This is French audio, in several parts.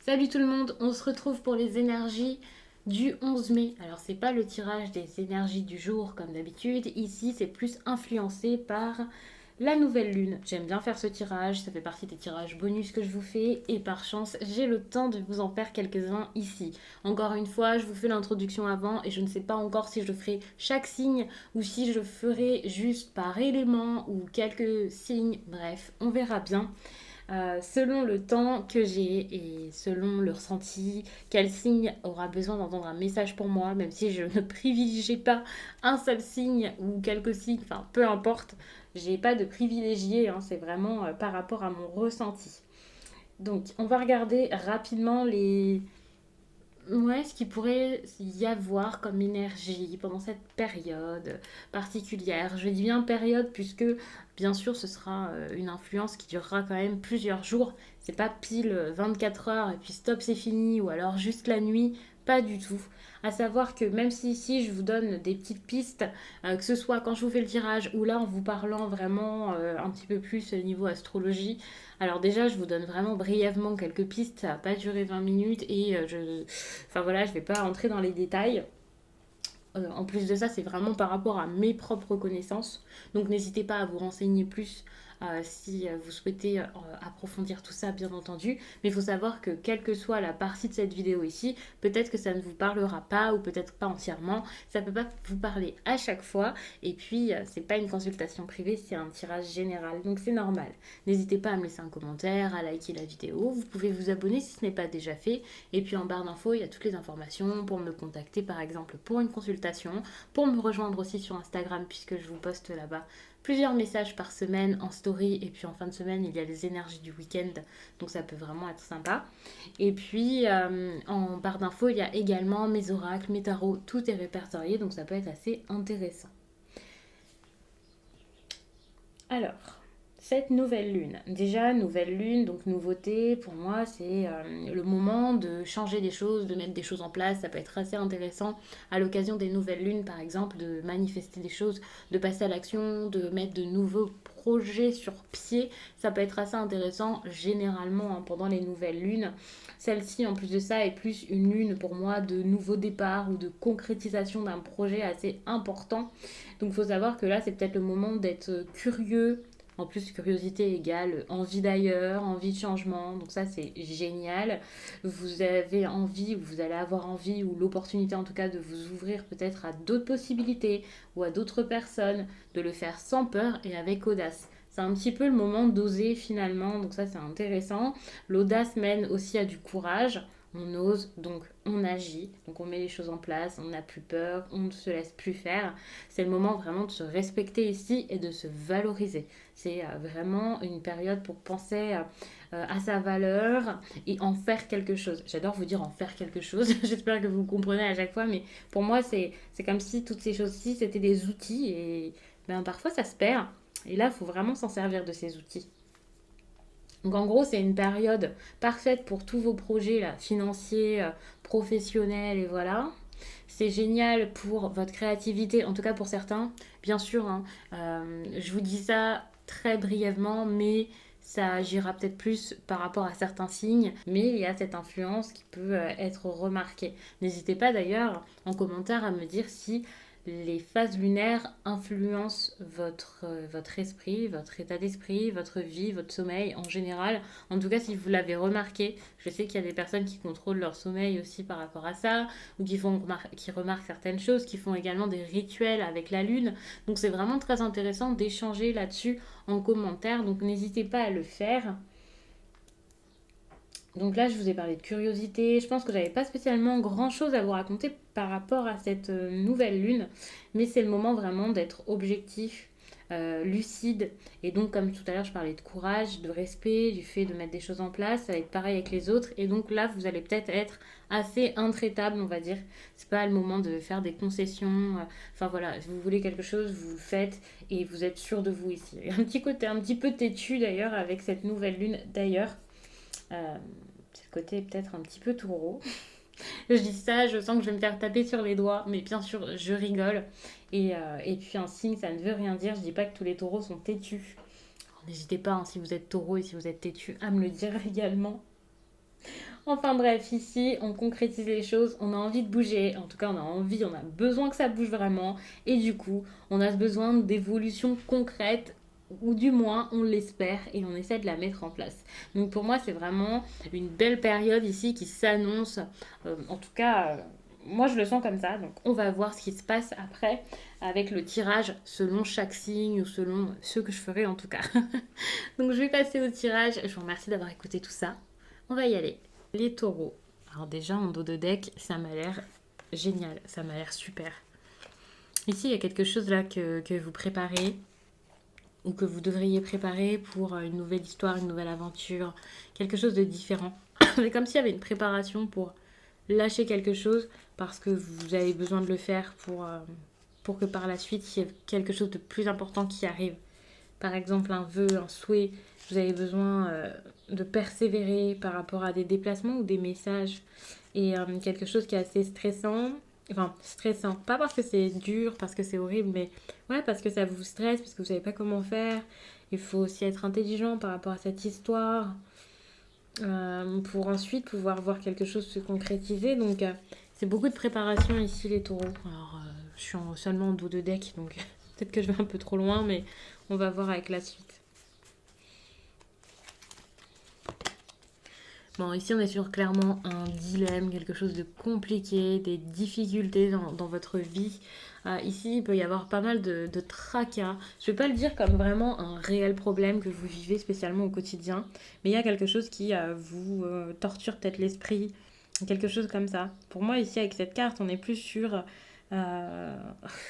Salut tout le monde, on se retrouve pour les énergies du 11 mai. Alors c'est pas le tirage des énergies du jour comme d'habitude, ici c'est plus influencé par la nouvelle lune. J'aime bien faire ce tirage, ça fait partie des tirages bonus que je vous fais et par chance j'ai le temps de vous en faire quelques-uns ici. Encore une fois, je vous fais l'introduction avant et je ne sais pas encore si je ferai chaque signe ou si je ferai juste par élément ou quelques signes, bref, on verra bien. Selon le temps que j'ai et selon le ressenti, quel signe aura besoin d'entendre un message pour moi, même si je ne privilégie pas un seul signe ou quelques signes, enfin peu importe, j'ai pas de privilégié, hein, c'est vraiment par rapport à mon ressenti. Donc on va regarder rapidement ce qu'il pourrait y avoir comme énergie pendant cette période particulière. Je dis bien période puisque bien sûr ce sera une influence qui durera quand même plusieurs jours. C'est pas pile 24 heures et puis stop c'est fini ou alors juste la nuit. Pas du tout. À savoir que même si ici je vous donne des petites pistes, que ce soit quand je vous fais le tirage ou là en vous parlant vraiment un petit peu plus niveau astrologie, alors déjà je vous donne vraiment brièvement quelques pistes, ça va pas durer 20 minutes et enfin voilà, je vais pas rentrer dans les détails. En plus de ça, c'est vraiment par rapport à mes propres connaissances. Donc n'hésitez pas à vous renseigner plus si vous souhaitez approfondir tout ça, bien entendu. Mais il faut savoir que quelle que soit la partie de cette vidéo ici, peut-être que ça ne vous parlera pas ou peut-être pas entièrement. Ça ne peut pas vous parler à chaque fois. Et puis, c'est pas une consultation privée, c'est un tirage général. Donc c'est normal. N'hésitez pas à me laisser un commentaire, à liker la vidéo. Vous pouvez vous abonner si ce n'est pas déjà fait. Et puis en barre d'infos, il y a toutes les informations pour me contacter par exemple pour une consultation, pour me rejoindre aussi sur Instagram puisque je vous poste là-bas plusieurs messages par semaine en story et puis en fin de semaine il y a les énergies du week-end donc ça peut vraiment être sympa. Et puis en barre d'infos il y a également mes oracles, mes tarots, tout est répertorié donc ça peut être assez intéressant. Alors, cette nouvelle lune. Déjà, nouvelle lune, donc nouveauté, pour moi, c'est le moment de changer des choses, de mettre des choses en place. Ça peut être assez intéressant à l'occasion des nouvelles lunes, par exemple, de manifester des choses, de passer à l'action, de mettre de nouveaux projets sur pied. Ça peut être assez intéressant généralement hein, pendant les nouvelles lunes. Celle-ci, en plus de ça, est plus une lune pour moi de nouveau départ ou de concrétisation d'un projet assez important. Donc il faut savoir que là, c'est peut-être le moment d'être curieux. En plus, curiosité égale envie d'ailleurs, envie de changement. Donc ça, c'est génial. Vous avez envie, ou vous allez avoir envie, ou l'opportunité en tout cas de vous ouvrir peut-être à d'autres possibilités ou à d'autres personnes, de le faire sans peur et avec audace. C'est un petit peu le moment d'oser finalement, donc ça c'est intéressant. L'audace mène aussi à du courage. On ose, donc on agit, donc on met les choses en place, on n'a plus peur, on ne se laisse plus faire. C'est le moment vraiment de se respecter ici et de se valoriser. C'est vraiment une période pour penser à sa valeur et en faire quelque chose. J'adore vous dire en faire quelque chose. J'espère que vous comprenez à chaque fois, mais pour moi, c'est comme si toutes ces choses-ci, c'était des outils et ben, parfois ça se perd. Et là, il faut vraiment s'en servir de ces outils. Donc en gros, c'est une période parfaite pour tous vos projets là, financiers, professionnels et voilà. C'est génial pour votre créativité, en tout cas pour certains. Bien sûr, hein, je vous dis ça très brièvement, mais ça agira peut-être plus par rapport à certains signes, mais il y a cette influence qui peut être remarquée. N'hésitez pas d'ailleurs en commentaire à me dire si les phases lunaires influencent votre esprit, votre état d'esprit, votre vie, votre sommeil en général. En tout cas, si vous l'avez remarqué, je sais qu'il y a des personnes qui contrôlent leur sommeil aussi par rapport à ça, ou qui remarquent certaines choses, qui font également des rituels avec la lune. Donc c'est vraiment très intéressant d'échanger là-dessus en commentaire. Donc n'hésitez pas à le faire. Donc là, je vous ai parlé de curiosité. Je pense que j'avais pas spécialement grand-chose à vous raconter par rapport à cette nouvelle lune, mais c'est le moment vraiment d'être objectif, lucide. Et donc, comme tout à l'heure, je parlais de courage, de respect, du fait de mettre des choses en place. Ça va être pareil avec les autres. Et donc là, vous allez peut-être être assez intraitable, on va dire. C'est pas le moment de faire des concessions. Enfin voilà, si vous voulez quelque chose, vous le faites et vous êtes sûr de vous ici. Un petit côté un petit peu têtu d'ailleurs avec cette nouvelle lune d'ailleurs. Euh, c'est le côté peut-être un petit peu taureau. Je dis ça, je sens que je vais me faire taper sur les doigts, mais bien sûr, je rigole. Et puis un signe, ça ne veut rien dire. Je dis pas que tous les taureaux sont têtus. N'hésitez pas, hein, si vous êtes taureau et si vous êtes têtu, à me le dire également. Enfin bref, ici, on concrétise les choses, on a envie de bouger, en tout cas on a envie, on a besoin que ça bouge vraiment, et du coup, on a ce besoin d'évolution concrète, ou du moins on l'espère, et on essaie de la mettre en place. Donc pour moi, c'est vraiment une belle période ici qui s'annonce, en tout cas, moi je le sens comme ça, donc on va voir ce qui se passe après avec le tirage selon chaque signe, ou selon ce que je ferai en tout cas. Donc je vais passer au tirage, je vous remercie d'avoir écouté tout ça, on va y aller. Les taureaux. Alors déjà, en dos de deck, ça m'a l'air génial, ça m'a l'air super. Ici, il y a quelque chose là que vous préparez ou que vous devriez préparer pour une nouvelle histoire, une nouvelle aventure, quelque chose de différent. C'est comme s'il y avait une préparation pour lâcher quelque chose parce que vous avez besoin de le faire pour que par la suite, il y ait quelque chose de plus important qui arrive. Par exemple, un vœu, un souhait, vous avez besoin de persévérer par rapport à des déplacements ou des messages. Et quelque chose qui est assez stressant. Enfin, stressant. Pas parce que c'est dur, parce que c'est horrible, mais ouais, parce que ça vous stresse, parce que vous savez pas comment faire. Il faut aussi être intelligent par rapport à cette histoire pour ensuite pouvoir voir quelque chose se concrétiser. Donc, c'est beaucoup de préparation ici, les taureaux. Alors, je suis seulement en dos de deck, donc peut-être que je vais un peu trop loin, mais on va voir avec la suite. Bon, ici on est sur clairement un dilemme, quelque chose de compliqué, des difficultés dans votre vie. Ici, il peut y avoir pas mal de tracas. Je ne vais pas le dire comme vraiment un réel problème que vous vivez spécialement au quotidien, mais il y a quelque chose qui vous torture peut-être l'esprit, quelque chose comme ça. Pour moi, ici, avec cette carte, on est plus sur... euh,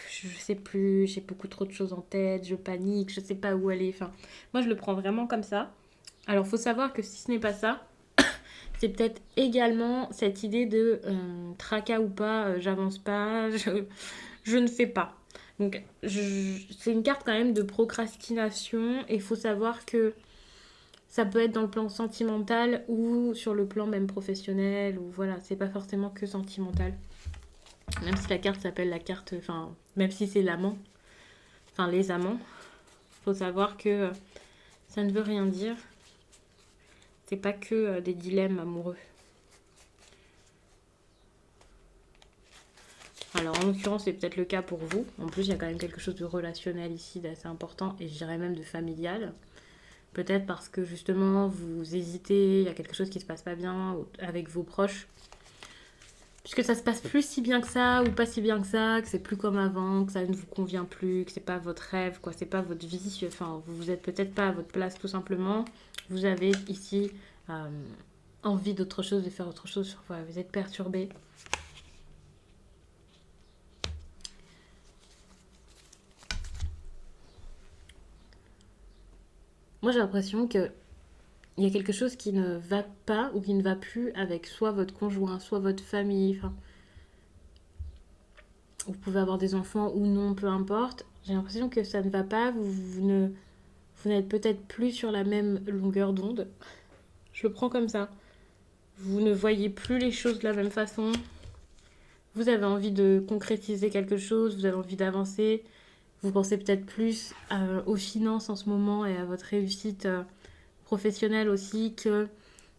je sais plus, j'ai beaucoup trop de choses en tête, je panique, je sais pas où aller. Enfin, moi, je le prends vraiment comme ça. Alors, faut savoir que si ce n'est pas ça, c'est peut-être également cette idée de tracas ou pas, j'avance pas, je ne fais pas. Donc c'est une carte quand même de procrastination et il faut savoir que ça peut être dans le plan sentimental ou sur le plan même professionnel ou voilà, c'est pas forcément que sentimental. Même si la carte s'appelle la carte, enfin, même si c'est l'amant, enfin les amants, faut savoir que ça ne veut rien dire. C'est pas que des dilemmes amoureux. Alors en l'occurrence, c'est peut-être le cas pour vous. En plus, il y a quand même quelque chose de relationnel ici, d'assez important, et je dirais même de familial. Peut-être parce que justement, vous hésitez, il y a quelque chose qui se passe pas bien avec vos proches. Puisque ça se passe plus si bien que ça, ou pas si bien que ça, que c'est plus comme avant, que ça ne vous convient plus, que c'est pas votre rêve, quoi, c'est pas votre vie. Enfin, vous êtes peut-être pas à votre place tout simplement. Vous avez ici envie d'autre chose, de faire autre chose. Voilà, vous êtes perturbé. Moi, j'ai l'impression que il y a quelque chose qui ne va pas ou qui ne va plus avec soit votre conjoint, soit votre famille. Enfin, vous pouvez avoir des enfants ou non, peu importe. J'ai l'impression que ça ne va pas. Vous n'êtes peut-être plus sur la même longueur d'onde. Je le prends comme ça. Vous ne voyez plus les choses de la même façon. Vous avez envie de concrétiser quelque chose, vous avez envie d'avancer. Vous pensez peut-être plus aux finances en ce moment et à votre réussite professionnelle aussi que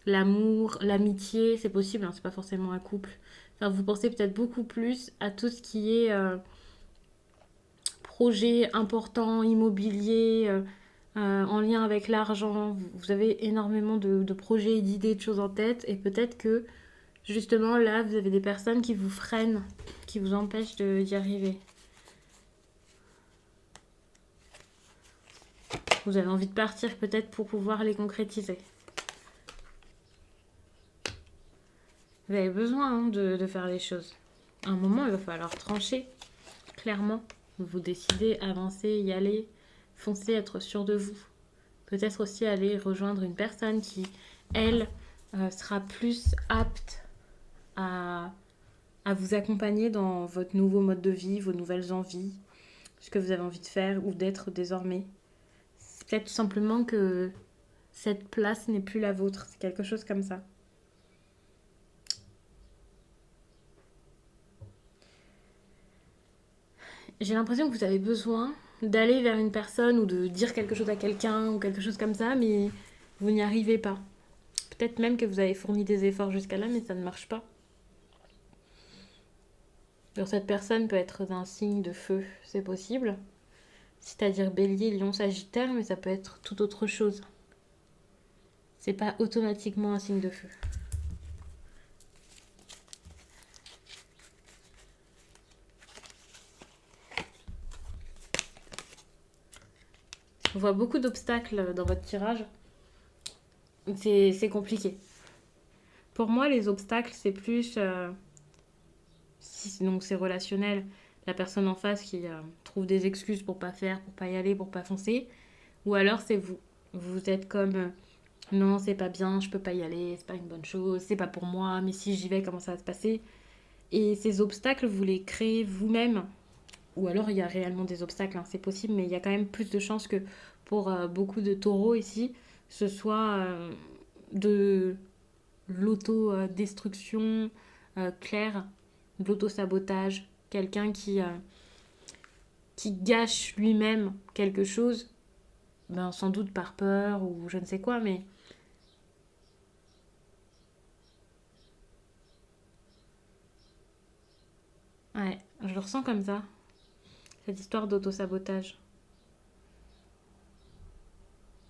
l'amour, l'amitié, c'est possible, hein, c'est pas forcément un couple. Enfin, vous pensez peut-être beaucoup plus à tout ce qui est projet important, immobilier, en lien avec l'argent. Vous avez énormément de projets, d'idées, de choses en tête et peut-être que justement là, vous avez des personnes qui vous freinent, qui vous empêchent d'y arriver. Vous avez envie de partir peut-être pour pouvoir les concrétiser. Vous avez besoin de faire les choses. À un moment, il va falloir trancher, clairement. Vous décidez, avancer, y aller, foncer, être sûr de vous. Peut-être aussi aller rejoindre une personne qui, elle, sera plus apte à, à vous accompagner dans votre nouveau mode de vie, vos nouvelles envies, ce que vous avez envie de faire ou d'être désormais. C'est peut-être tout simplement que cette place n'est plus la vôtre. C'est quelque chose comme ça. J'ai l'impression que vous avez besoin d'aller vers une personne ou de dire quelque chose à quelqu'un ou quelque chose comme ça, mais vous n'y arrivez pas. Peut-être même que vous avez fourni des efforts jusqu'à là, mais ça ne marche pas. Alors, cette personne peut être d'un signe de feu, c'est possible. C'est-à-dire Bélier, Lion, Sagittaire, mais ça peut être tout autre chose. C'est pas automatiquement un signe de feu. On voit beaucoup d'obstacles dans votre tirage. C'est compliqué. Pour moi, les obstacles, c'est plus... donc c'est relationnel. La personne en face qui trouve des excuses pour pas faire, pour pas y aller, pour pas foncer. Ou alors c'est vous. Vous êtes comme... non, c'est pas bien, je peux pas y aller, c'est pas une bonne chose, c'est pas pour moi, mais si j'y vais, comment ça va se passer? Et ces obstacles, vous les créez vous-même. Ou alors il y a réellement des obstacles, hein, c'est possible, mais il y a quand même plus de chances que pour beaucoup de taureaux ici, ce soit de l'autodestruction claire, de l'auto-sabotage, quelqu'un qui gâche lui-même quelque chose, ben, sans doute par peur ou je ne sais quoi, mais ouais, je le ressens comme ça, cette histoire d'auto-sabotage.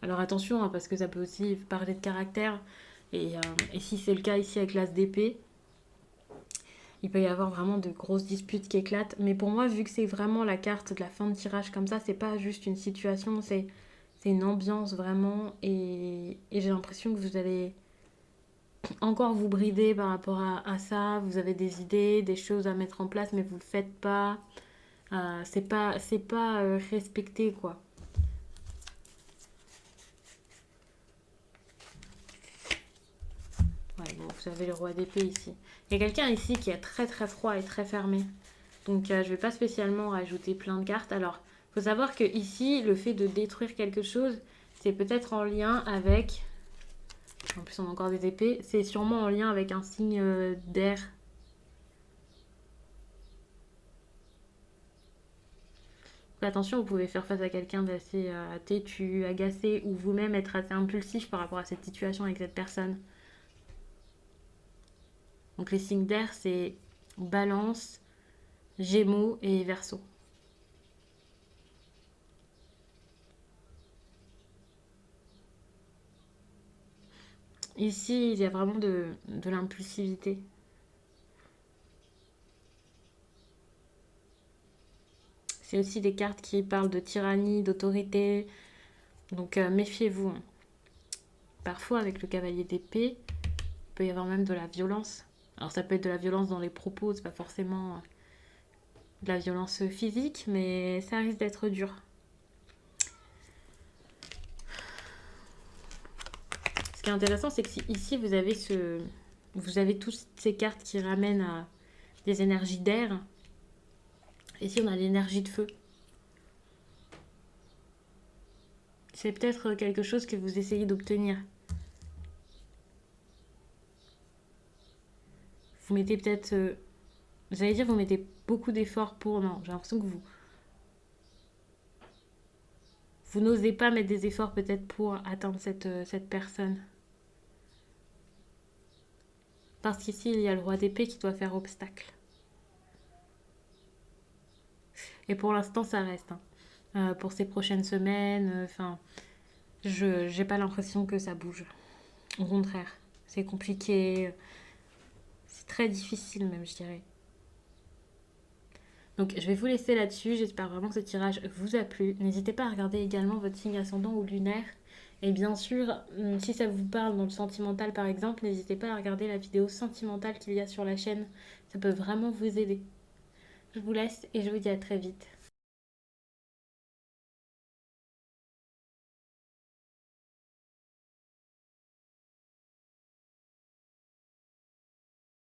Alors attention, hein, parce que ça peut aussi parler de caractère, et si c'est le cas ici avec l'as d'épée, il peut y avoir vraiment de grosses disputes qui éclatent. Mais pour moi, vu que c'est vraiment la carte de la fin de tirage comme ça, c'est pas juste une situation, c'est une ambiance vraiment. Et j'ai l'impression que vous allez encore vous brider par rapport à ça. Vous avez des idées, des choses à mettre en place, mais vous le faites pas. C'est pas respecté, quoi. Ouais, bon, vous avez le roi d'épée ici. Il y a quelqu'un ici qui est très très froid et très fermé. Donc je vais pas spécialement rajouter plein de cartes. Alors, il faut savoir que ici, le fait de détruire quelque chose, c'est peut-être en lien avec... En plus, on a encore des épées. C'est sûrement en lien avec un signe d'air. Attention, vous pouvez faire face à quelqu'un d'assez têtu, agacé, ou vous-même être assez impulsif par rapport à cette situation avec cette personne. Donc les signes d'air, c'est Balance, Gémeaux et Verseau. Ici, il y a vraiment de l'impulsivité. C'est aussi des cartes qui parlent de tyrannie, d'autorité. Donc méfiez-vous, hein. Parfois, avec le cavalier d'épée, il peut y avoir même de la violence. Alors ça peut être de la violence dans les propos, c'est pas forcément de la violence physique, mais ça risque d'être dur. Ce qui est intéressant, c'est que si ici vous avez toutes ces cartes qui ramènent à des énergies d'air, et ici on a l'énergie de feu. C'est peut-être quelque chose que vous essayez d'obtenir. Vous mettez peut-être... j'allais dire vous mettez beaucoup d'efforts pour... Non, j'ai l'impression que vous n'osez pas mettre des efforts peut-être pour atteindre cette personne. Parce qu'ici, il y a le roi d'épée qui doit faire obstacle. Et pour l'instant, ça reste. Hein. Pour ces prochaines semaines, enfin, je j'ai pas l'impression que ça bouge. Au contraire, c'est compliqué, c'est très difficile même, je dirais. Donc je vais vous laisser là-dessus, j'espère vraiment que ce tirage vous a plu. N'hésitez pas à regarder également votre signe ascendant ou lunaire. Et bien sûr, si ça vous parle dans le sentimental par exemple, n'hésitez pas à regarder la vidéo sentimentale qu'il y a sur la chaîne. Ça peut vraiment vous aider. Je vous laisse et je vous dis à très vite.